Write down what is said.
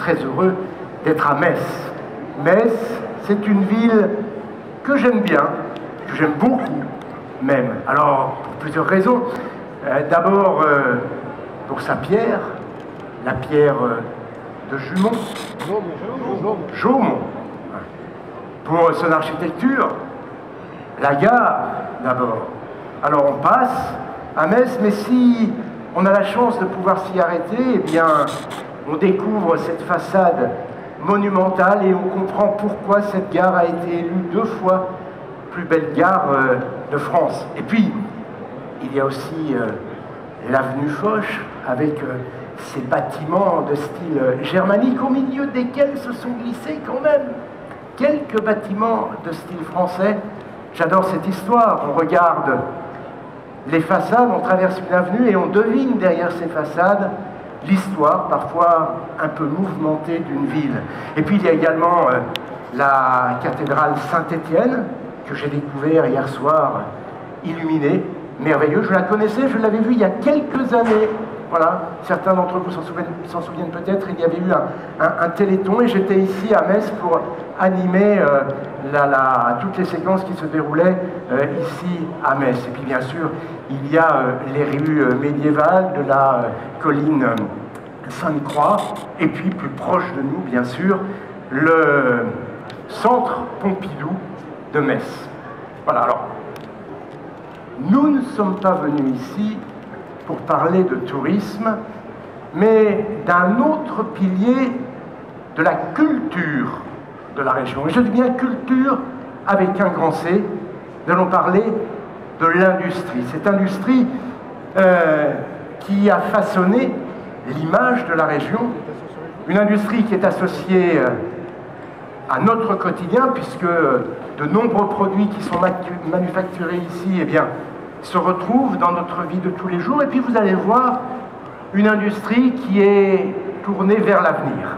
très heureux d'être à Metz. Metz, c'est une ville que j'aime bien, que j'aime beaucoup même. Alors, pour plusieurs raisons. D'abord, pour sa pierre, la pierre de Jumont. Jaumont. Pour son architecture, la gare, d'abord. Alors, on passe à Metz, mais si on a la chance de pouvoir s'y arrêter, eh bien, on découvre cette façade monumentale et on comprend pourquoi cette gare a été élue 2 fois plus belle gare de France. Et puis, il y a aussi l'avenue Foch, avec ces bâtiments de style germanique, au milieu desquels se sont glissés quand même quelques bâtiments de style français. J'adore cette histoire. On regarde les façades, on traverse une avenue et on devine derrière ces façades l'histoire, parfois un peu mouvementée, d'une ville. Et puis il y a également la cathédrale Saint-Étienne, que j'ai découvert hier soir, illuminée, merveilleux. Je la connaissais, je l'avais vue il y a quelques années. Voilà, certains d'entre vous s'en souviennent peut-être, il y avait eu un téléthon et j'étais ici à Metz pour animer toutes les séquences qui se déroulaient ici à Metz. Et puis bien sûr, il y a les rues médiévales de la colline Sainte-Croix, et puis plus proche de nous, bien sûr, le centre Pompidou de Metz. Voilà, alors, nous ne sommes pas venus ici pour parler de tourisme, mais d'un autre pilier de la culture de la région. Et je dis bien culture avec un grand C. Nous allons parler de l'industrie. Cette industrie qui a façonné l'image de la région, une industrie qui est associée à notre quotidien, puisque de nombreux produits qui sont manufacturés ici, eh bien, se retrouvent dans notre vie de tous les jours. Et puis vous allez voir une industrie qui est tournée vers l'avenir.